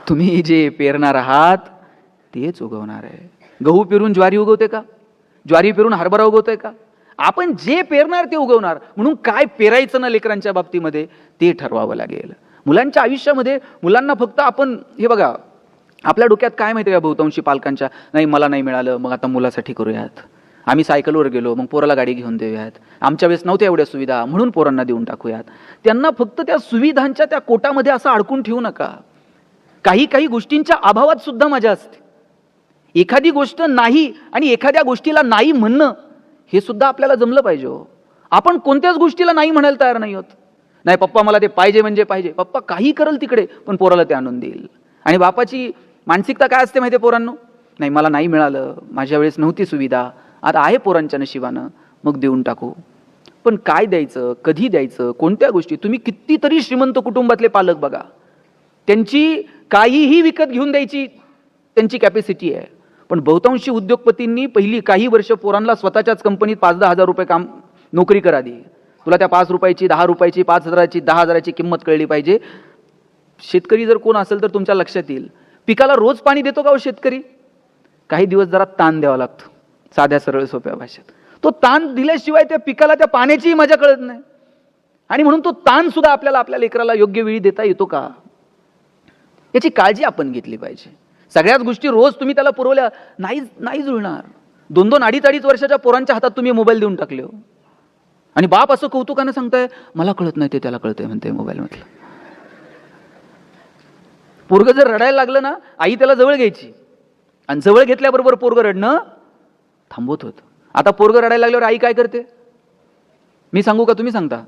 तुम्ही जे पेरणार आहात तेच उगवणार आहे. गहू पेरून ज्वारी उगवते का? ज्वारी पेरून हरभरा उगवतोय का? आपण जे पेरणार ते उगवणार. म्हणून काय पेरायचं ना लेकरांच्या बाबतीमध्ये ते ठरवावं लागेल. मुलांच्या आयुष्यामध्ये मुलांना फक्त आपण हे बघा, आपल्या डोक्यात काय माहिती आहे बहुतांशी पालकांच्या, नाही मला नाही मिळालं मग आता मुलासाठी करूयात, आम्ही सायकलवर गेलो मग पोराला गाडी घेऊन देऊयात, आमच्या वेळेस नव्हत्या एवढ्या सुविधा म्हणून पोरांना देऊन टाकूयात. त्यांना फक्त त्या सुविधांच्या त्या कोटामध्ये असं अडकून ठेवू नका. काही काही गोष्टींच्या अभावात सुद्धा मजा असते. एखादी गोष्ट नाही आणि एखाद्या गोष्टीला नाही म्हणणं हे सुद्धा आपल्याला जमलं पाहिजे. आपण कोणत्याच गोष्टीला नाही म्हणायला तयार नाही होत. नाही पप्पा मला ते पाहिजे म्हणजे पाहिजे, पप्पा काही करेल तिकडे पण पोराला ते आणून देईल. आणि बापाची मानसिकता काय असते माहिती आहे पोरांनो, नाही मला नाही मिळालं, माझ्या वेळेस नव्हती सुविधा, आता आहे पोरांच्या नशिबानं मग देऊन टाकू. पण काय द्यायचं, कधी द्यायचं, कोणत्या गोष्टी. तुम्ही कितीतरी श्रीमंत कुटुंबातले पालक बघा, त्यांची काहीही विकत घेऊन द्यायची त्यांची कॅपॅसिटी आहे. पण बहुतांशी उद्योगपतींनी पहिली काही वर्ष पोरांना स्वतःच्याच कंपनीत 5-10 हजार रुपये काम नोकरी करा दे. तुला त्या 5 रुपयाची 10 रुपयाची 5,000ची 10,000ची किंमत कळली पाहिजे. शेतकरी जर कोण असेल तर तुमच्या लक्षात येईल, पिकाला रोज पाणी देतो का हो शेतकरी? काही दिवस जरा ताण द्यावा लागतो, साध्या सरळ सोप्या भाषेत. तो ताण दिल्याशिवाय त्या पिकाला त्या पाण्याचीही मजा कळत नाही. आणि म्हणून तो ताण सुद्धा आपल्याला आपल्या लेकराला योग्य वेळी देता येतो का, याची काळजी आपण घेतली पाहिजे. सगळ्याच गोष्टी रोज तुम्ही त्याला पुरवल्या नाही जुळणार. 2-2, 2.5 वर्षाच्या पोरांच्या हातात तुम्ही मोबाईल देऊन टाकले हो. आणि बाप असं कौतुकाने सांगताय मला कळत नाही ते त्याला कळतंय म्हणते मोबाईल मधलं. पोरग जर रडायला लागलं ना, आई त्याला जवळ घ्यायची आणि जवळ घेतल्याबरोबर पोरग रडणं थांबवत होतं. आता पोरग रडायला लागल्यावर आई काय करते मी सांगू का तुम्ही सांगता?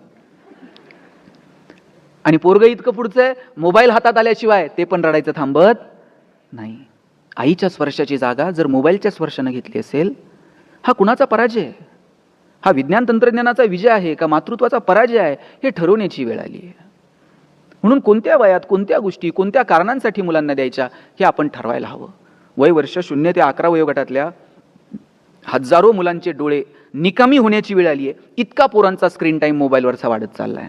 आणि पोरग इतकं पुढचं आहे, मोबाईल हातात आल्याशिवाय ते पण रडायचं थांबत नाही. आईच्या स्पर्शाची जागा जर मोबाईलच्या स्पर्शाने घेतली असेल, हा कुणाचा पराजय आहे? हा विज्ञान तंत्रज्ञानाचा विजय आहे का मातृत्वाचा पराजय आहे हे ठरवण्याची वेळ आली आहे. म्हणून कोणत्या वयात कोणत्या गोष्टी कोणत्या कारणांसाठी मुलांना द्यायच्या हे आपण ठरवायला हवं. वय वर्ष 0 ते 11 वयोगटातल्या हजारो मुलांचे डोळे निकामी होण्याची वेळ आली आहे. इतका पोरांचा स्क्रीन टाइम मोबाईलवरचा वाढत चाललाय.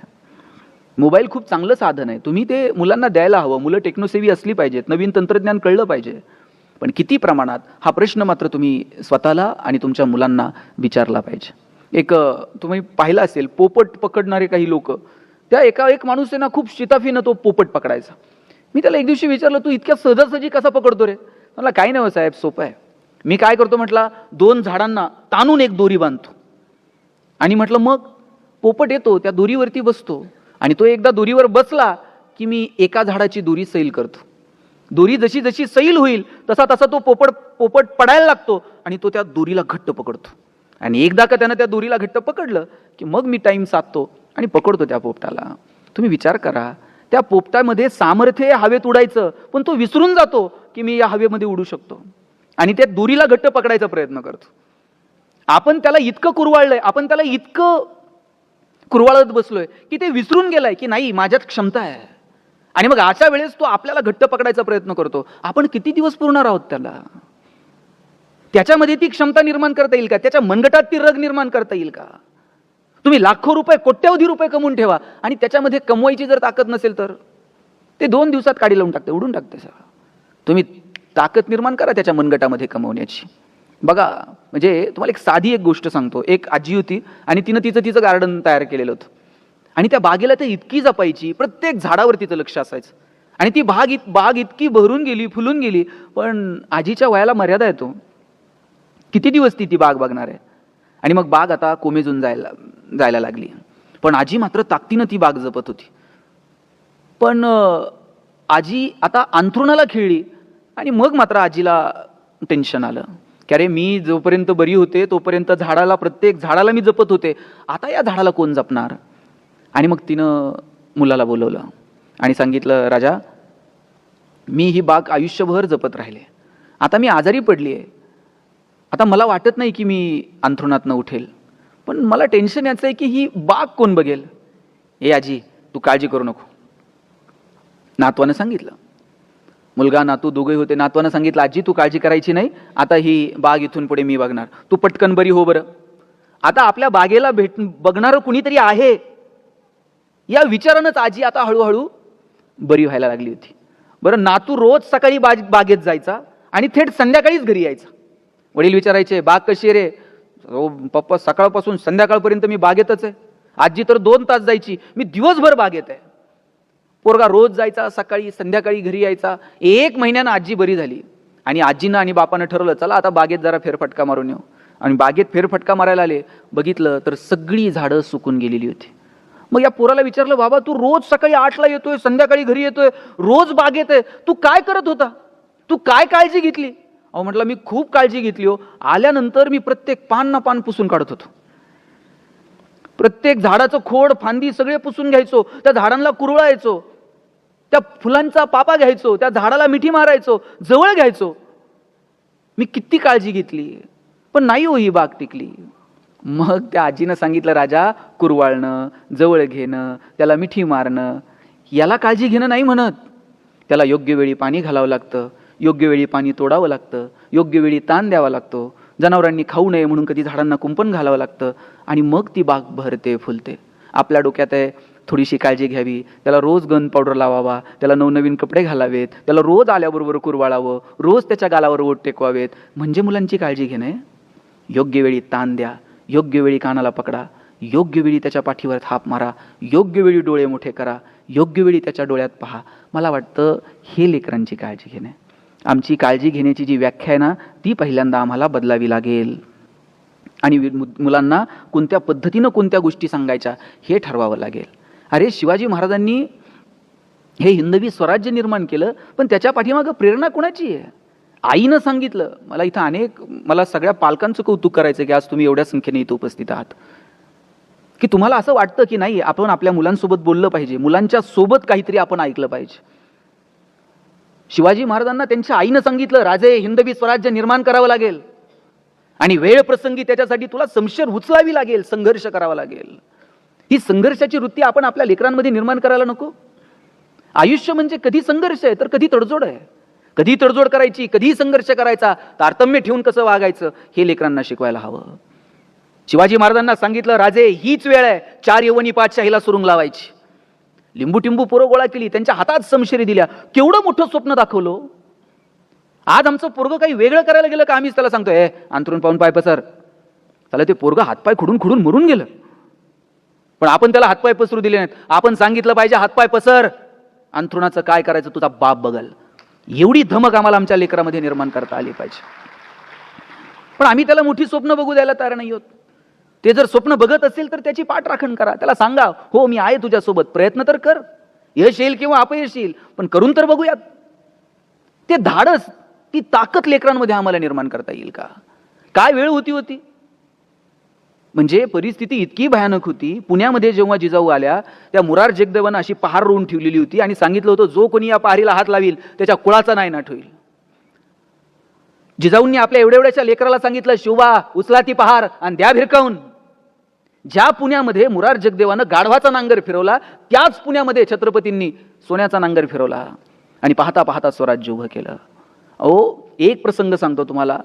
मोबाईल खूप चांगलं साधन आहे, तुम्ही ते मुलांना द्यायला हवं. मुलं टेक्नोसेवी असली पाहिजेत, नवीन तंत्रज्ञान कळलं पाहिजे. पण किती प्रमाणात हा प्रश्न मात्र तुम्ही स्वतःला आणि तुमच्या मुलांना विचारला पाहिजे. एक तुम्ही पाहिलं असेल, पोपट पकडणारे काही लोक, त्या एक माणूस आहे ना खूप शिताफीनं तो पोपट पकडायचा. मी त्याला एक दिवशी विचारलं, तू इतक्या सहजासहजी कसा पकडतो रे? मला काही नाही साहेब, सोपं आहे. मी काय करतो म्हटलं, 2 झाडांना ताणून एक दोरी बांधतो आणि म्हटलं मग पोपट येतो त्या दोरीवरती बसतो आणि तो एकदा दोरीवर बसला की मी एका झाडाची दोरी सैल करतो. दोरी जशी जशी सैल होईल तसा तसा तो पोपट पडायला लागतो आणि तो त्या दोरीला घट्ट पकडतो. आणि एकदा का त्यानं त्या दोरीला घट्ट पकडलं की मग मी टाइम साधतो आणि पकडतो त्या पोपटाला. तुम्ही विचार करा, त्या पोपटामध्ये सामर्थ्य हवेत उडायचं, पण तो विसरून जातो की मी या हवेमध्ये उडू शकतो आणि त्या दोरीला घट्ट पकडायचा प्रयत्न करतो. आपण त्याला इतकं कुरवाळलंय, आपण त्याला इतकं कुरवाळत बसलोय की ते विसरून गेलाय की नाही माझ्यात क्षमता आहे. आणि मग अशा वेळेस तो आपल्याला घट्ट पकडायचा प्रयत्न करतो. आपण किती दिवस पुरणार आहोत त्याला? त्याच्यामध्ये ती क्षमता निर्माण करता येईल का? त्याच्या मनगटात ती रग निर्माण करता येईल का? तुम्ही लाखो रुपये कोट्यवधी रुपये कमवून ठेवा आणि त्याच्यामध्ये कमवायची जर ताकद नसेल तर ते 2 दिवसात काडी लावून टाकते, उडून टाकते सगळं. तुम्ही ताकद निर्माण करा त्याच्या मनगटामध्ये कमवण्याची. बघा, म्हणजे तुम्हाला एक साधी एक गोष्ट सांगतो. एक आजी होती आणि तिनं तिचं गार्डन तयार केलेलं होतं आणि त्या बागेला ते इतकी जपायची, प्रत्येक झाडावर तिचं लक्ष असायचं. आणि ती बाग इतकी भरून गेली, फुलून गेली, पण आजीच्या वयाला मर्यादा येतो. किती दिवस ती बाग बघणार आहे? आणि मग बाग आता कोमेजून जायला लागली. पण आजी मात्र ताकदीनं ती बाग जपत होती. पण आजी आता अंथरुणाला खिळली आणि मग मात्र आजीला टेन्शन आलं की अरे मी जोपर्यंत बरी होते तोपर्यंत प्रत्येक झाडाला मी जपत होते, आता या झाडाला कोण जपणार? आणि मग तिनं मुलाला बोलवलं आणि सांगितलं, राजा मी ही बाग आयुष्यभर जपत राहिले, आता मी आजारी पडली आहे, आता मला वाटत नाही की मी अंथरुणातनं उठेल, पण मला टेन्शन याचं आहे की ही बाग कोण बघेल? ए आजी तू काळजी करू नको. नातवानं सांगितलं, मुलगा नातू दोघे होते. नातवानं सांगितलं, आजी तू काळजी करायची नाही, आता ही बाग इथून पुढे मी बघणार, तू पटकन बरी हो बरं. आता आपल्या बागेला बघणारं कुणीतरी आहे या विचारानंच आजी आता हळूहळू बरी व्हायला लागली होती. बरं, नातू रोज सकाळी बागेत जायचा आणि थेट संध्याकाळीच घरी यायचा. वडील विचारायचे, बाग कशी आहे रे? हो पप्पा, सकाळपासून संध्याकाळपर्यंत मी बागेतच आहे. आजी तर 2 तास जायची, मी दिवसभर बागेत आहे. पोरगा रोज जायचा, सकाळी संध्याकाळी घरी यायचा. 1 महिन्यानं आजी बरी झाली आणि आजीनं आणि बापानं ठरवलं, चला आता बागेत जरा फेरफटका मारून येऊ. आणि बागेत फेरफटका मारायला आले, बघितलं तर सगळी झाडं सुकून गेलेली होती. मग या पोराला विचारलं, बाबा तू रोज सकाळी 8ला येतोय, संध्याकाळी घरी येतोय, रोज बागेत आहे, तू काय करत होता? तू काय काळजी घेतली? अहो म्हटलं, मी खूप काळजी घेतली हो. आल्यानंतर मी प्रत्येक पान ना पान पुसून काढत होतो. प्रत्येक झाडाचं खोड फांदी सगळे पुसून घ्यायचो, त्या झाडांना कुरळायचो, त्या फुलांचा पापा घ्यायचो, त्या झाडाला मिठी मारायचो, जवळ घ्यायचो. मी किती काळजी घेतली, पण नाही हो ही बाग टिकली. मग त्या आजीनं सांगितलं, राजा, कुरवाळणं, जवळ घेणं, त्याला मिठी मारणं, याला काळजी घेणं नाही म्हणत. त्याला योग्य वेळी पाणी घालावं लागतं, योग्य वेळी पाणी तोडावं लागतं, योग्य वेळी ताण द्यावा लागतो, जनावरांनी खाऊ नये म्हणून कधी झाडांना कुंपण घालावं लागतं, आणि मग ती बाग भरते फुलते. आपल्या डोक्यात आहे थोडीशी काळजी घ्यावी, त्याला रोज गन पावडर लावावा, त्याला नवनवीन कपडे घालावेत, त्याला रोज आल्याबरोबर कुरवाळावं, रोज त्याच्या गालावर ओठ टेकवावेत, म्हणजे मुलांची काळजी घेणे. योग्य वेळी ताण द्या, योग्य वेळी कानाला पकडा, योग्य वेळी त्याच्या पाठीवर थाप मारा, योग्य वेळी डोळे मोठे करा, योग्य वेळी त्याच्या डोळ्यात पहा. मला वाटतं हे लेकरांची काळजी घेणे. आमची काळजी घेण्याची जी व्याख्या आहे ना, ती पहिल्यांदा आम्हाला बदलावी लागेल. आणि मुलांना कोणत्या पद्धतीनं कोणत्या गोष्टी सांगायच्या हे ठरवावं लागेल. अरे, शिवाजी महाराजांनी हे हिंदवी स्वराज्य निर्माण केलं, पण त्याच्या पाठीमागं प्रेरणा कोणाची आहे? आईनं सांगितलं. मला सगळ्या पालकांचं कौतुक करायचं की आज तुम्ही एवढ्या संख्येने इथं उपस्थित आहात, की तुम्हाला असं वाटतं की नाही, आपण आपल्या मुलांसोबत बोललं पाहिजे, मुलांच्या सोबत काहीतरी आपण ऐकलं पाहिजे. शिवाजी महाराजांना त्यांच्या आईनं सांगितलं, राजे, हिंदवी स्वराज्य निर्माण करावं लागेल आणि वेळ प्रसंगी त्याच्यासाठी तुला शमशेर उचलावी लागेल, संघर्ष करावा लागेल. ही संघर्षाची वृत्ती आपण आपल्या लेकरांमध्ये निर्माण करायला नको. आयुष्य म्हणजे कधी संघर्ष आहे तर कधी तडजोड आहे. कधी तडजोड करायची, कधी संघर्ष करायचा, तारतम्य ठेवून कसं वागायचं हे लेकरांना शिकवायला हवं. शिवाजी महाराजांना सांगितलं, राजे, हीच वेळ आहे 4 यवनी पातशाहीला सुरुंग लावायची. लिंबू टिंबू पोरं गोळा केली, त्यांच्या हातात समशेरी दिल्या, केवढं मोठं स्वप्न दाखवलं. आज आमचं पोरगं काही वेगळं करायला गेलं का आम्हीच त्याला सांगतोय, अंथरून पाहून पाय पसर. त्याला ते पोरगं हातपाय खुडून खुडून मरून गेलं, पण आपण त्याला हातपाय पसरू दिले नाहीत. आपण सांगितलं पाहिजे, हातपाय पसर, अंथरुणाचं काय करायचं तुझा बाप बघल. एवढी धमक आम्हाला आमच्या लेकरामध्ये निर्माण करता आली पाहिजे. पण आम्ही त्याला मोठी स्वप्न बघू द्यायला तयार नाही होत. ते जर स्वप्न बघत असेल तर त्याची पाठराखण करा, त्याला सांगा, हो मी आहे तुझ्यासोबत, प्रयत्न तर कर, यश येईल किंवा अपयश येईल, पण करून तर बघूयात. ते धाडस, ती ताकद लेकरांमध्ये आम्हाला निर्माण करता येईल का? काय वेळ होती. म्हणजे परिस्थिती इतकी भयानक होती. पुण्यामध्ये जेव्हा जिजाऊ आल्या, त्या मुरार जगदेवानं अशी पहार रोवून ठेवलेली होती आणि सांगितलं होतं, जो कोणी या पहारीला हात लावील त्याच्या कुळाचा नायनाट होईल. जिजाऊंनी आपल्या एवढ्याच्या लेकराला सांगितलं, शिवबा, उचला ती पहार आणि द्या भिरकावून. ज्या पुण्यामध्ये मुरार जगदेवानं गाढवाचा नांगर फिरवला, त्याच पुण्यामध्ये छत्रपतींनी सोन्याचा नांगर फिरवला आणि पाहता पाहता स्वराज्य उभं केलं. एक प्रसंग सांगतो तुम्हाला.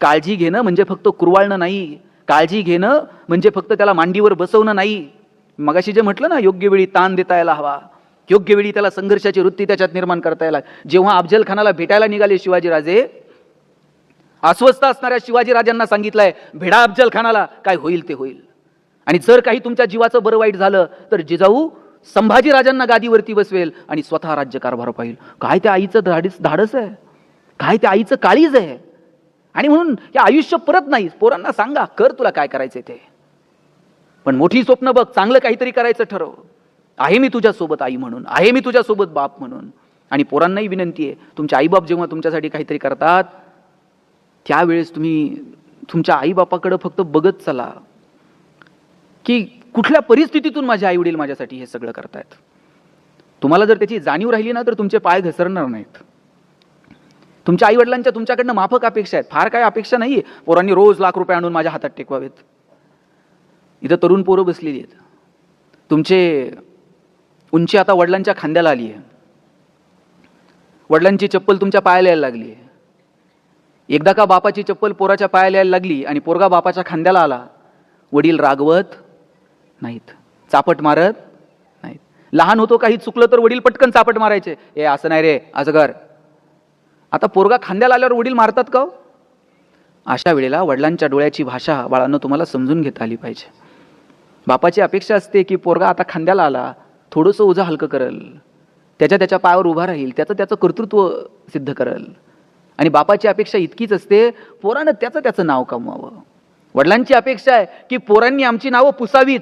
काळजी घेणं म्हणजे फक्त कुरवाळणं नाही, काळजी घेणं म्हणजे फक्त त्याला मांडीवर बसवणं नाही. मगाशी जे म्हटलं ना, योग्य वेळी ताण देता यायला हवा, योग्य वेळी त्याला संघर्षाची वृत्ती त्याच्यात निर्माण करता यायला. जेव्हा अफजल खानाला भेटायला निघाले शिवाजीराजे, अस्वस्थ असणाऱ्या शिवाजीराजांना सांगितलंय, भेडा अफजल खानाला, काय होईल ते होईल, आणि जर काही तुमच्या जीवाचं बरं वाईट झालं तर जिजाऊ संभाजीराजांना गादीवरती बसवेल आणि स्वतः राज्यकारभार पाहिल. काय त्या आईचं धाडस आहे, काय त्या आईचं काळीज आहे. आणि म्हणून हे आयुष्य परत नाही. पोरांना सांगा, कर तुला काय करायचंय ते, पण मोठी स्वप्न बघ, चांगलं काहीतरी करायचं ठरव. आहे मी तुझ्यासोबत आई म्हणून, आहे मी तुझ्यासोबत बाप म्हणून. आणि पोरांनाही विनंती आहे, तुमचे आईबाप जेव्हा तुमच्यासाठी काहीतरी करतात त्यावेळेस तुम्ही तुमच्या आईबापाकडे फक्त बघत चला की कुठल्या परिस्थितीतून माझे आई वडील माझ्यासाठी हे सगळं करतायत. तुम्हाला जर त्याची जाणीव राहिली ना तर तुमचे पाय घसरणार नाहीत. तुमच्या आई वडिलांच्या तुमच्याकडनं माफक अपेक्षा आहेत, फार काय अपेक्षा नाहीये. पोरांनी रोज लाख रुपये आणून माझ्या हातात टेकवावेत. इथं तरुण पोरं बसलेली आहेत, तुमचे उंची आता वडिलांच्या खांद्याला आली आहे, वडिलांची चप्पल तुमच्या पायाला यायला लागली आहे. एकदा का बापाची चप्पल पोराच्या पायाला यायला लागली आणि पोरगा बापाच्या खांद्याला आला, वडील रागवत नाहीत, चापट मारत नाहीत. लहान होतो काही चुकलं तर वडील पटकन चापट मारायचे, ए असं नाही रे असं कर. आता पोरगा खांद्याला आल्यावर वडील मारतात का? अशा वेळेला वडिलांच्या डोळ्याची भाषा बाळांनो तुम्हाला समजून घेता आली पाहिजे. बापाची अपेक्षा असते की पोरगा आता खांद्याला आला, थोडंसं ओझं हलकं करल, त्याच्या पायावर उभा राहील, त्याचं कर्तृत्व सिद्ध करल. आणि बापाची अपेक्षा इतकीच असते पोरानं त्याचं नाव कमवावं. वडिलांची अपेक्षा आहे की पोरांनी आमची नावं पुसावीत.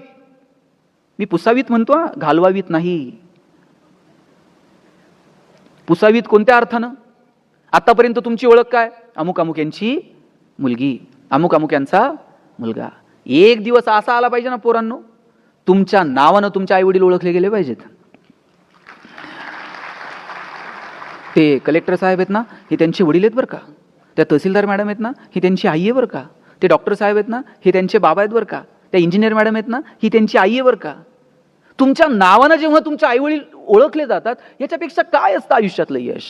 मी पुसावीत म्हणतो, घालवावीत नाही. पुसावीत कोणत्या अर्थानं? आतापर्यंत तुमची ओळख काय? अमुक अमुक यांची मुलगी, अमुक अमुक यांचा मुलगा. एक दिवस असा आला पाहिजे ना पोरांनो, तुमच्या नावानं तुमचे आई वडील ओळखले गेले पाहिजेत. ते कलेक्टर साहेब आहेत ना, हे त्यांचे वडील आहेत बरं का. त्या तहसीलदार मॅडम आहेत ना, ही त्यांची आई आहे बरं का. ते डॉक्टर साहेब आहेत ना, हे त्यांचे बाबा आहेत बरं का. त्या इंजिनियर मॅडम आहेत ना, ही त्यांची आई आहे बरं का. तुमच्या नावानं जेव्हा तुमचे आई वडील ओळखले जातात, याच्यापेक्षा काय असतं आयुष्यातलं यश?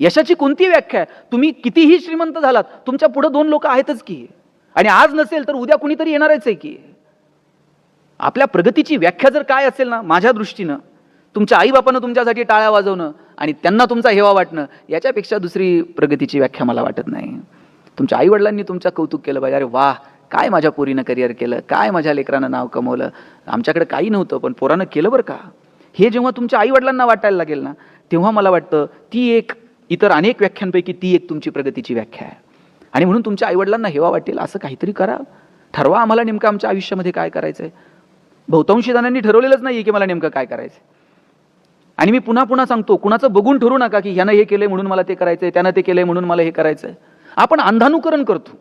यशाची कोणती व्याख्या आहे? तुम्ही कितीही श्रीमंत झालात, तुमच्या पुढे 2 लोक आहेतच की. आणि आज नसेल तर उद्या कुणीतरी येणारच आहे की. आपल्या प्रगतीची व्याख्या जर काय असेल ना, माझ्या दृष्टीनं तुमच्या आईबापानं तुमच्यासाठी टाळ्या वाजवणं आणि त्यांना तुमचा हेवा वाटणं, याच्यापेक्षा दुसरी प्रगतीची व्याख्या मला वाटत नाही. तुमच्या आई वडिलांनी तुमचं कौतुक केलं पाहिजे. अरे वाह, काय माझ्या पोरीनं करिअर केलं, काय माझ्या लेकरानं नाव कमवलं, आमच्याकडे काही नव्हतं पण पोरानं केलं बरं का. हे जेव्हा तुमच्या आई वडिलांना वाटायला लागेल ना, तेव्हा मला वाटतं ती एक, इतर अनेक व्याख्यांपैकी ती एक तुमची प्रगतीची व्याख्या आहे. आणि म्हणून तुमच्या आई वडिलांना हेवा वाटेल असं काहीतरी करा. ठरवा आम्हाला नेमकं आमच्या आयुष्यामध्ये काय करायचंय. बहुतांशी जणांनी ठरवलेलंच नाहीये की मला नेमकं काय करायचंय. आणि मी पुन्हा पुन्हा सांगतो, कुणाचं बघून ठरू नका की ह्यानं हे केलंय म्हणून मला ते करायचंय, त्यानं ते केलंय म्हणून मला हे करायचंय. आपण अंधानुकरण करतो.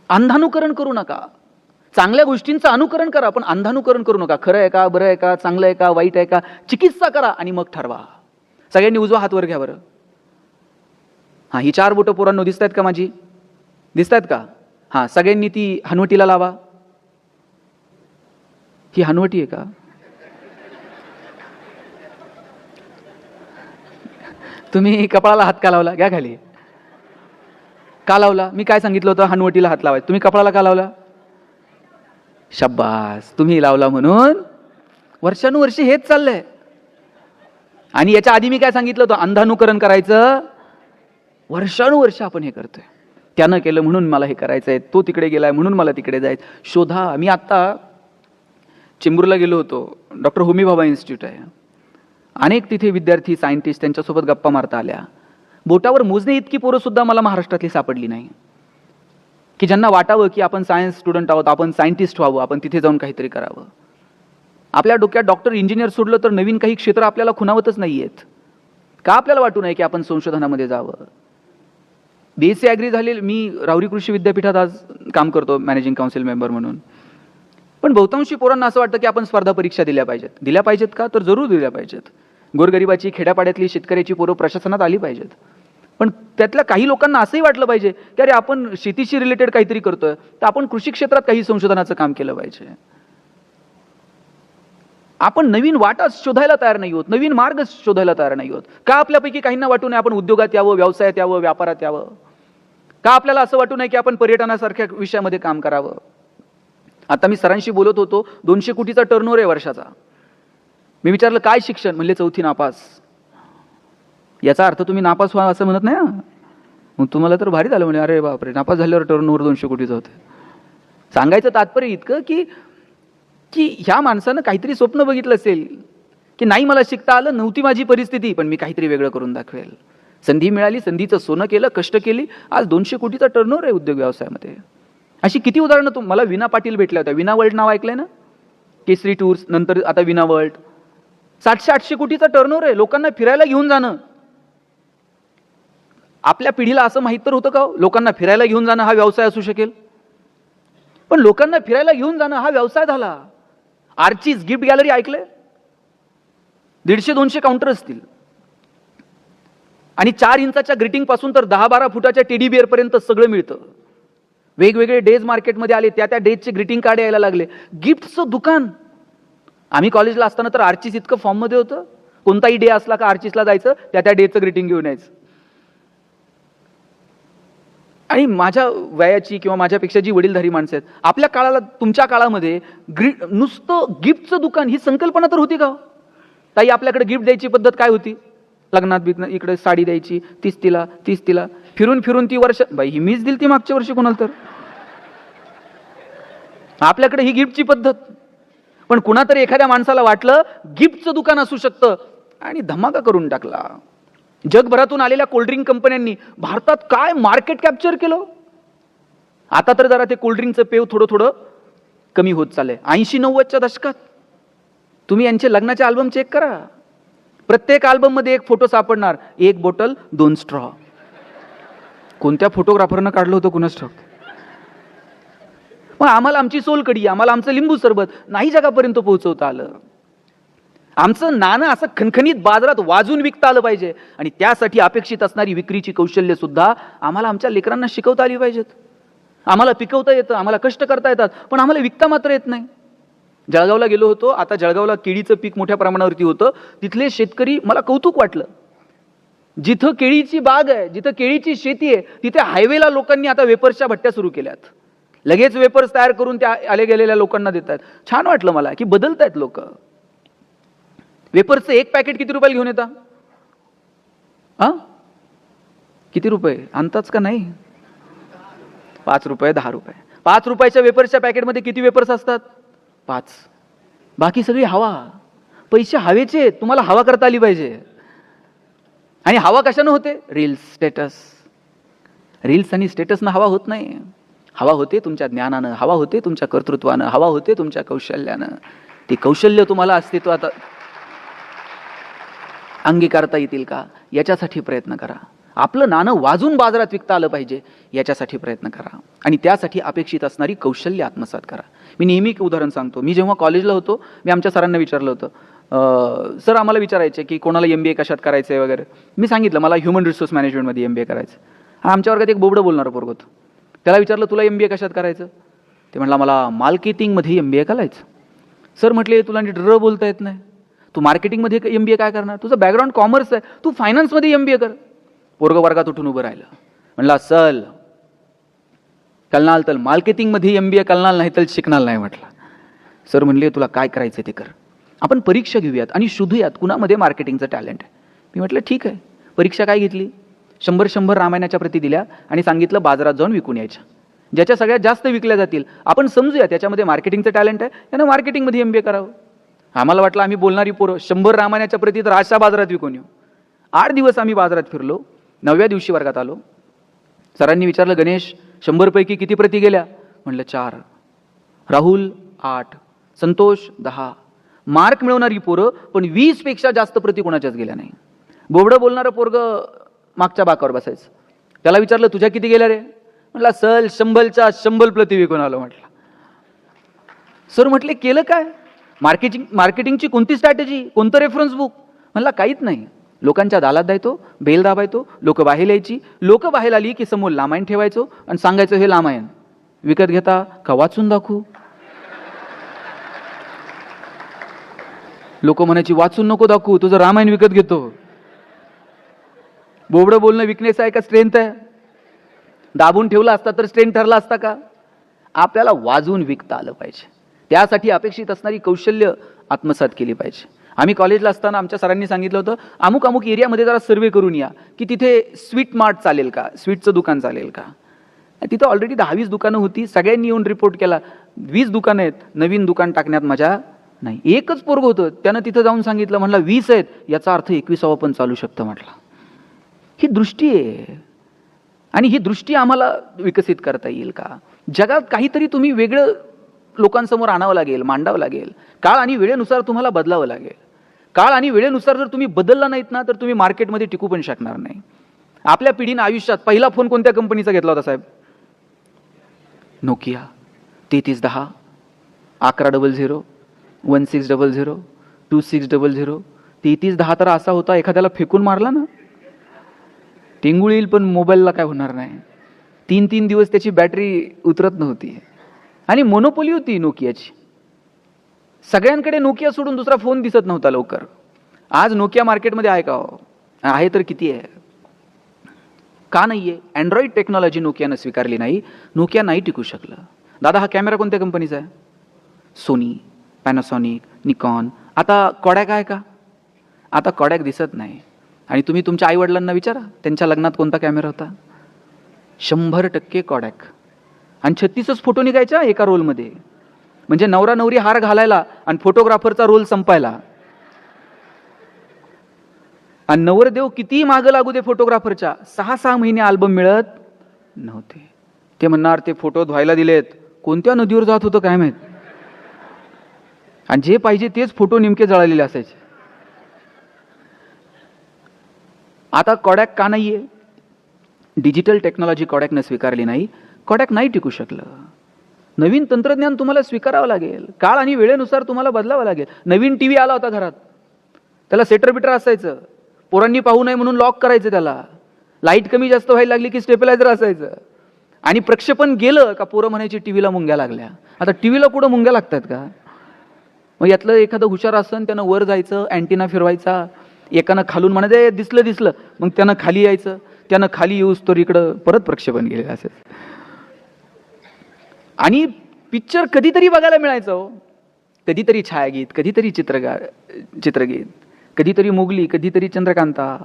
अंधानुकरण करू नका. चांगल्या गोष्टींचं अनुकरण करा, पण अंधानुकरण करू नका. खरं आहे का, बरं आहे का, चांगलं आहे का, वाईट आहे का, चिकित्सा करा आणि मग ठरवा. सगळ्यांनी उजवा हात वर घ्या बरं. हा, ही 4 बोटं पोरांनो दिसत आहेत का माझी? दिसत आहेत का? हा, सगळ्यांनी ती हनवटीला लावा. ही हनवटी आहे का? तुम्ही कपाळाला हात का लावला? घ्या खाली. का लावला? मी काय सांगितलं होतं? हनवटीला हात लावायचा. तुम्ही कपाळाला का लावला? शब्बास, तुम्ही लावला म्हणून वर्षानुवर्षे हेच चाललंय. आणि याच्या आधी मी काय सांगितलं होतं? अंधानुकरण करायचं. वर्षानुवर्ष आपण हे करतोय. त्यानं केलं म्हणून मला हे करायचंय, तो तिकडे गेलाय म्हणून मला तिकडे जायचं. शोधा. मी आता चेंबूरला गेलो होतो. डॉक्टर होमी भाभा इन्स्टिट्यूट आहे. अनेक तिथे विद्यार्थी, सायंटिस्ट, त्यांच्यासोबत गप्पा मारता आल्या. बोटावर मोजणे इतकी पोरं सुद्धा मला महाराष्ट्रातली सापडली नाही की ज्यांना वाटावं की आपण सायन्स स्टुडंट आहोत, आपण सायंटिस्ट व्हावं, आपण तिथे जाऊन काहीतरी करावं. आपल्या डोक्यात डॉक्टर, इंजिनियर सोडलं तर नवीन काही क्षेत्र आपल्याला खुणावतच नाहीयेत. का आपल्याला वाटू नये की आपण संशोधनामध्ये जावं? बीएससी ॲग्री झालेलं मी राहुरी कृषी विद्यापीठात आज काम करतो मॅनेजिंग काउन्सिल मेंबर म्हणून. पण बहुतांशी पोरांना असं वाटतं की आपण स्पर्धा परीक्षा दिल्या पाहिजेत. दिल्या पाहिजेत का? तर जरूर दिल्या पाहिजेत. गोरगरिबाची, खेड्यापाड्यातली, शेतकऱ्याची पोरं प्रशासनात आली पाहिजेत. पण त्यातल्या काही लोकांना असंही वाटलं पाहिजे की अरे आपण शेतीशी रिलेटेड काहीतरी करतोय, तर आपण कृषी क्षेत्रात काही संशोधनाचं काम केलं पाहिजे. आपण नवीन वाटा शोधायला तयार नाही होत, नवीन मार्ग शोधायला तयार नाही होत. का आपल्यापैकी काहींना वाटू नये आपण उद्योगात यावं, व्यवसायात यावं, व्यापारात यावं? का आपल्याला असं वाटू नये की आपण पर्यटनासारख्या विषयामध्ये काम करावं? आता मी सरांशी बोलत होतो, 200 कोटीचा टर्नओव्हर आहे वर्षाचा. मी विचारलं काय शिक्षण? म्हणले 4थी नापास. याचा अर्थ तुम्ही नापास व्हा असं म्हणत नाही. मग तुम्हाला तर भारी झालं म्हणे. अरे बापरे, नापास झाल्यावर टर्नओव्हर 200 कोटीचं होतं. सांगायचं तात्पर्य इतकं की ह्या माणसानं काहीतरी स्वप्न बघितलं असेल की नाही मला शिकता आलं, नव्हती माझी परिस्थिती, पण मी काहीतरी वेगळं करून दाखवेल. संधी मिळाली, संधीचं सोनं केलं, कष्ट केली, आज 200 कोटीचा टर्नओव्हर आहे उद्योग व्यवसायामध्ये. अशी किती उदाहरणं. मला विना पाटील भेटल्या होत्या. विना वर्ल्ड नाव ऐकलंय ना? केसरी टूर्स, नंतर आता विना वर्ल्ड. 700-800 कोटीचा टर्नओव्हर आहे. लोकांना फिरायला घेऊन जाणं. आपल्या पिढीला असं माहित तर होतं का लोकांना फिरायला घेऊन जाणं हा व्यवसाय असू शकेल? पण लोकांना फिरायला घेऊन जाणं हा व्यवसाय झाला. आर्चीज गिफ्ट गॅलरी ऐकलंय? 150-200 काउंटर असतील आणि 4 इंचाच्या ग्रीटिंग पासून तर 10-12 फुटाच्या टेडी बिअर पर्यंत सगळं मिळतं. वेगवेगळे डेज मार्केटमध्ये आले, त्या डेजचे ग्रीटिंग कार्ड यायला लागले. गिफ्टचं दुकान. आम्ही कॉलेजला असताना तर आर्चीज इतकं फॉर्म मध्ये होतं. कोणताही डे असला का आर्चीजला जायचं, त्या डेचं ग्रीटिंग घेऊन यायचं. आणि माझ्या वयाची किंवा माझ्यापेक्षा जी वडीलधारी माणसं आहेत, आपल्या काळाला, तुमच्या काळामध्ये नुसतं गिफ्टचं दुकान ही संकल्पना तर होती का? ताई, आपल्याकडे गिफ्ट द्यायची पद्धत काय होती? लग्नात बिग्नात इकडे साडी द्यायची, तीस तिला फिरून फिरून ती वर्ष, बाई ही मीच दिली ती मागच्या वर्षी कोणाला तर. आपल्याकडे ही गिफ्टची पद्धत. पण कुणातरी एखाद्या माणसाला वाटलं गिफ्टचं दुकान असू शकतं आणि धमाका करून टाकला. जगभरातून आलेल्या कोल्ड्रिंक कंपन्यांनी भारतात काय मार्केट कॅप्चर केलं. आता तर जरा ते कोल्ड्रिंकचं पेव थोडं थोडं कमी होत चाललंय. 80-90च्या दशकात तुम्ही यांचे लग्नाचे अल्बम चेक करा, प्रत्येक अल्बम मध्ये एक फोटो सापडणार, 1 बॉटल 2 स्ट्रॉ. कोणत्या फोटोग्राफरनं काढलं होतं कुणास ठाऊक. मग आम्हाला आमची सोलकढी, आम्हाला आमचं लिंबू सरबत नाही जगापर्यंत पोहोचवता आलं. आमचं नाणं असं खणखणीत बाजारात वाजून विकता आलं पाहिजे आणि त्यासाठी अपेक्षित असणारी विक्रीची कौशल्य सुद्धा आम्हाला आमच्या लेकरांना शिकवता आली पाहिजेत. आम्हाला पिकवता येतं, आम्हाला कष्ट करता येतात, पण आम्हाला विकता मात्र येत नाही. जळगावला गेलो होतो, आता जळगावला केळीचं पीक मोठ्या प्रमाणावरती होतं. तिथले शेतकरी, मला कौतुक वाटलं. जिथं केळीची बाग आहे, जिथं केळीची शेती आहे, तिथे हायवेला लोकांनी आता वेपर्सच्या भट्ट्या सुरू केल्यात. लगेच वेपर्स तयार करून त्या आले गेलेल्या लोकांना देतात. छान वाटलं मला की बदलतायत लोक. वेपर्सचं एक पॅकेट किती रुपयाला घेऊन येता? किती रुपये आणताच का नाही? 5 रुपये, 10 रुपये. 5 रुपयाच्या वेपर्सच्या पॅकेटमध्ये किती वेपर्स असतात? 5. बाकी सगळी हवा. पैसे हवेचे, तुम्हाला हवा करता आली पाहिजे. आणि हवा कशानं होते? Reels, status. रील्स आणि स्टेटसनं हवा होत नाही. हवा होते तुमच्या ज्ञानानं, हवा होते तुमच्या कर्तृत्वानं, हवा होते तुमच्या कौशल्यानं. ती कौशल्य तुम्हाला अस्तित्वात अंगीकारता येतील का, याच्यासाठी प्रयत्न करा. आपलं नाणं वाजून बाजारात विकता आलं पाहिजे, याच्यासाठी प्रयत्न करा. आणि त्यासाठी अपेक्षित असणारी कौशल्य आत्मसात करा. मी नेहमी एक उदाहरण सांगतो. मी जेव्हा कॉलेजला होतो, मी आमच्या सरांना विचारलं होतं, सर आम्हाला विचारायचे की कोणाला MBA कशात करायचं आहे वगैरे. मी सांगितलं मला ह्युमन रिसोर्स मॅनेजमेंटमध्ये MBA करायचं. आमच्या वर्गात एक बोबडं बोलणारं पोरगं होतं. त्याला विचारलं तुला MBA कशात करायचं? ते म्हटलं मला मार्केटिंगमध्ये MBA करायचं. सर म्हटले तुला नीट बोलता येत नाही, तू मार्केटिंगमध्ये MBA काय करणार? तुझं बॅकग्राऊंड कॉमर्स आहे, तू फायनान्समध्ये MBA कर. पोरगं वर्गात उठून उभं राहिलं. म्हणला सल कलनाल तर मार्केटिंगमध्ये MBA कलनाल नाही तर शिकणार नाही. म्हटलं सर म्हणले तुला काय करायचं ते कर, आपण परीक्षा घेऊयात आणि शोधूयात कुणामध्ये मार्केटिंगचं टॅलेंट आहे. मी म्हटलं ठीक आहे. परीक्षा काय घेतली? 100 रामायणाच्या प्रती दिल्या आणि सांगितलं बाजारात जाऊन विकून यायच्या. ज्याच्या सगळ्यात जास्त विकल्या जातील आपण समजूया त्याच्यामध्ये मार्केटिंगचं टॅलेंट आहे, त्यानं मार्केटिंगमध्ये MBA करावं. आम्हाला वाटलं आम्ही बोलणारी पोरं 100 रामायणाच्या प्रती तर आजच्या बाजारात विकून येऊ. 8 दिवस आम्ही बाजारात फिरलो. 9व्या दिवशी वर्गात आलो. सरांनी विचारलं गणेश 100 पैकी किती प्रती गेल्या? म्हणलं 4. राहुल 8, संतोष 10. मार्क मिळवणारी पोरं पण 20 पेक्षा जास्त प्रती कोणाच्याच गेल्या नाही. बोबडं बोलणारं पोरगं मागच्या बाकावर बसायचं. त्याला विचारलं तुझ्या किती गेल्या रे? म्हटलं सल 100च्या 100 प्रती विकून आलो. म्हटलं सर म्हटले केलं काय? मार्केटिंगची कोणती स्ट्रॅटेजी, कोणतं रेफरन्स बुक? म्हणला काहीच नाही. लोकांच्या दालात द्यायचो, बेल दाबायचो, लोक बाहेर यायची. लोक बाहेर आली की समोर रामायण ठेवायचो आणि सांगायचो हे रामायण विकत घेता का वाचून दाखवू? लोक म्हणायची वाचून नको दाखवू, तुझं रामायण विकत घेतो. बोबडं बोलणं विकनेस आहे का स्ट्रेंथ आहे? दाबून ठेवला असता तर स्ट्रेंथ ठरला असता का? आपल्याला वाजून विकता आलं पाहिजे. त्यासाठी अपेक्षित असणारी कौशल्य आत्मसात केली पाहिजे. आम्ही कॉलेजला असताना आमच्या सरांनी सांगितलं होतं अमुक अमुक एरियामध्ये जरा सर्वे करून या की तिथे स्वीट मार्ट चालेल का, स्वीटचं दुकान चालेल का. तिथं ऑलरेडी 10-20 दुकानं होती. सगळ्यांनी येऊन रिपोर्ट केला 20 दुकानं आहेत, नवीन दुकान टाकण्यात मजा नाही. एकच पोरग होतं, त्यानं तिथं जाऊन सांगितलं, म्हणला 20 आहेत, याचा अर्थ 21वा पण चालू शकतं. म्हटलं ही दृष्टी आहे आणि ही दृष्टी आम्हाला विकसित करता येईल का? जगात काहीतरी तुम्ही वेगळं लोकांसमोर आणावं लागेल, मांडावं लागेल. काळ आणि वेळेनुसार तुम्हाला बदलावं लागेल. काळ आणि वेळेनुसार जर तुम्ही बदलला नाहीत ना तर तुम्ही मार्केटमध्ये टिकू पण शकणार नाही. आपल्या पिढीने आयुष्यात पहिला फोन कोणत्या कंपनीचा घेतला होता साहेब? नोकिया 3310, 1100, 1600, 2600. 3310 तर असा होता एखाद्याला फेकून मारला ना टिंगूळ येईल पण मोबाईलला काय होणार नाही. 3 दिवस त्याची बॅटरी उतरत नव्हती आणि मोनोपोली होती नोकियाची. सगळ्यांकडे नोकिया सोडून दुसरा फोन दिसत नव्हता लवकर. आज नोकिया मार्केटमध्ये आहे का? आहे तर किती आहे? का नाहीये? अँड्रॉइड टेक्नॉलॉजी नोकियानं स्वीकारली नाही, नोकिया नाही टिकू शकलं. दादा, हा कॅमेरा कोणत्या कंपनीचा आहे? Sony, Panasonic, Nikon. आता कॉडॅक आहे का? आता कॉडॅक दिसत नाही. आणि तुम्ही तुमच्या आईवडिलांना विचारा, त्यांच्या लग्नात कोणता कॅमेरा होता? 100% कॉडॅक. आणि 36च फोटो निघायच्या एका रोलमध्ये. म्हणजे नवरा नवरी हार घालायला आणि फोटोग्राफरचा रोल संपायला. आणि नवरदेव कितीही मागं लागू दे फोटोग्राफरच्या, 6-6 महिने अल्बम मिळत नव्हते. ते म्हणणार ते फोटो धुवायला दिलेत, कोणत्या नदीवर जात होतं काय माहित. आणि जे पाहिजे तेच फोटो नेमके जळालेले असायचे. आता कॉडॅक का नाहीये? डिजिटल टेक्नॉलॉजी कॉडॅकनं स्वीकारली नाही, कॉडॅक नाही टिकू शकलं. नवीन तंत्रज्ञान तुम्हाला स्वीकारावं लागेल, काळ आणि वेळेनुसार तुम्हाला बदलावं लागेल. नवीन टीव्ही आला होता घरात, त्याला सेटर बिटर असायचं, पोरांनी पाहू नये म्हणून लॉक करायचं त्याला. लाईट कमी जास्त व्हायला लागली की स्टेबिलायझर असायचं. आणि प्रक्षेपण गेलं का पोरं म्हणायची टीव्हीला मुंग्या लागल्या. आता टीव्हीला कुठं मुंग्या लागतात का? मग यातलं एखादं हुशार असन त्यानं वर जायचं, अँटिना फिरवायचा, एकानं खालून म्हणायचं दिसलं दिसलं, मग त्यानं खाली यायचं, त्यानं खाली येऊस तर इकडं परत प्रक्षेपण गेलेलं असेल. आणि पिक्चर कधीतरी बघायला मिळायचं हो. कधीतरी छायागीत, कधीतरी चित्रगीत, कधीतरी मुगली, कधीतरी चंद्रकांता.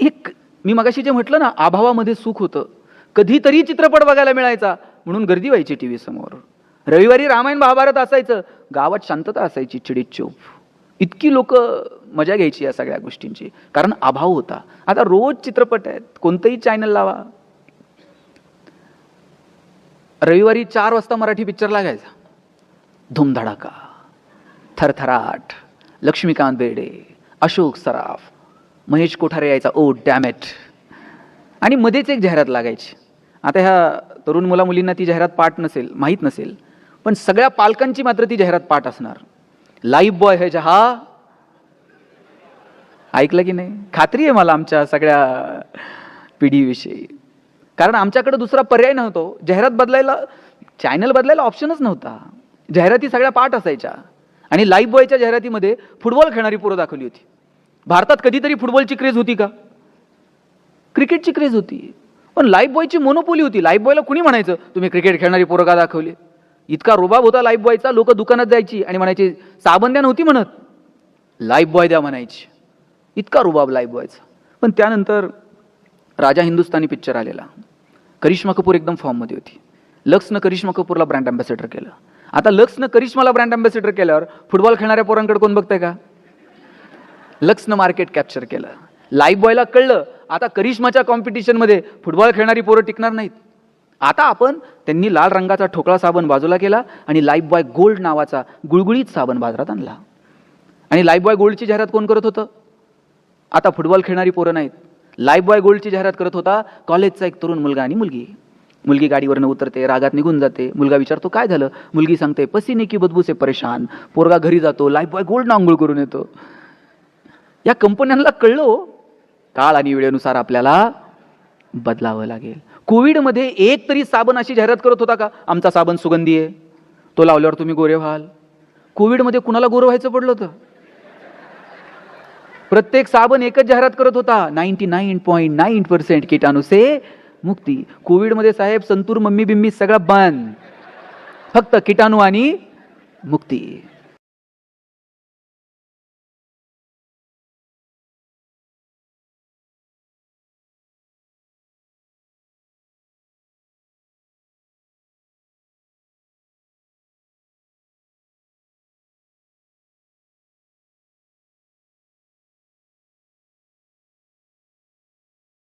एक मी मगाशी जे म्हटलं ना, अभावामध्ये सुख होतं. कधीतरी चित्रपट बघायला मिळायचा म्हणून गर्दी व्हायची टीव्ही समोर. रविवारी रामायण महाभारत असायचं, गावात शांतता असायची, चिडीत चूप. इतकी लोक मजा घ्यायची या सगळ्या गोष्टींची, कारण अभाव होता. आता रोज चित्रपट आहेत, कोणतंही चॅनल लावा. रविवारी 4 वाजता मराठी पिक्चर लागायचा. धूमधडाका, थरथराट, लक्ष्मीकांत बेर्डे, अशोक सराफ, महेश कोठारे यायचा, ओ डॅमेट. आणि मध्येच एक जाहिरात लागायची. आता ह्या तरुण मुला मुलींना ती जाहिरात पाठ नसेल, माहीत नसेल, पण सगळ्या पालकांची मात्र ती जाहिरात पाठ असणार. लाईफ बॉय है जहा. ऐकलं की नाही? खात्री आहे मला आमच्या सगळ्या पिढीविषयी, कारण आमच्याकडे दुसरा पर्याय नव्हतो. जाहिरात बदलायला, चॅनल बदलायला ऑप्शनच नव्हता. जाहिराती सगळ्या पाठ असायच्या. आणि लाईफ बॉयच्या जाहिरातीमध्ये फुटबॉल खेळणारी पोरं दाखवली होती. भारतात कधीतरी फुटबॉलची क्रेज होती का? क्रिकेटची क्रेज होती, पण लाईफ बॉयची मोनोपोली होती. लाईफ बॉयला कुणी म्हणायचं तुम्ही क्रिकेट खेळणारी पोरं का दाखवली? इतका रुबाब होता लाईफ बॉयचा, लोक दुकानात जायची आणि म्हणायचे साबण द्या नव्हती म्हणत, लाईफ बॉय द्या म्हणायची. इतका रुबाब लाईफ बॉयचा. पण त्यानंतर राजा हिंदुस्तानी पिक्चर आलेला. करिश्मा कपूर एकदम फॉर्ममध्ये होती. लक्सनं करिश्मा कपूरला ब्रँड अँबॅसेडर केलं. आता लक्सनं करिश्माला ब्रँड अँबॅसेडर केल्यावर फुटबॉल खेळणाऱ्या पोरांकडे कोण बघतंय का? लक्सनं मार्केट कॅप्चर केलं. लाईफ बॉयला कळलं आता करिश्माच्या कॉम्पिटिशनमध्ये फुटबॉल खेळणारी पोरं टिकणार नाहीत. आता आपण त्यांनी लाल रंगाचा ठोकळा साबण बाजूला केला आणि लाईफ बॉय गोल्ड नावाचा गुळगुळीत साबण बाजारात आणला. आणि लाईफ बॉय गोल्डची जाहिरात कोण करत होतं? आता फुटबॉल खेळणारी पोरं नाहीत. लाईफ बॉय गोल्डची जाहिरात करत होता कॉलेजचा एक तरुण मुलगा आणि मुलगी. मुलगी गाडीवरनं उतरते, रागात निघून जाते. मुलगा विचारतो काय झालं? मुलगी सांगते पसीने की बदबू से परेशान. पोरगा घरी जातो, लाईफ बॉय गोल्ड आंघोळ करून येतो. या कंपन्यांना कळलो काळ आणि वेळेनुसार आपल्याला बदलावं लागेल. कोविडमध्ये एक तरी साबण अशी जाहिरात करत होता का आमचा साबण सुगंधी आहे, तो लावल्यावर तुम्ही गोरे व्हाल? कोविडमध्ये कुणाला गोरं व्हायचं पडलं होतं? प्रत्येक साबण एकच जाहिरात करत होता 99.9% कीटाणू से मुक्ती. कोविडमध्ये साहेब संतूर मम्मी बिम्मी सगळं बंद, फक्त कीटाणू आणि मुक्ती.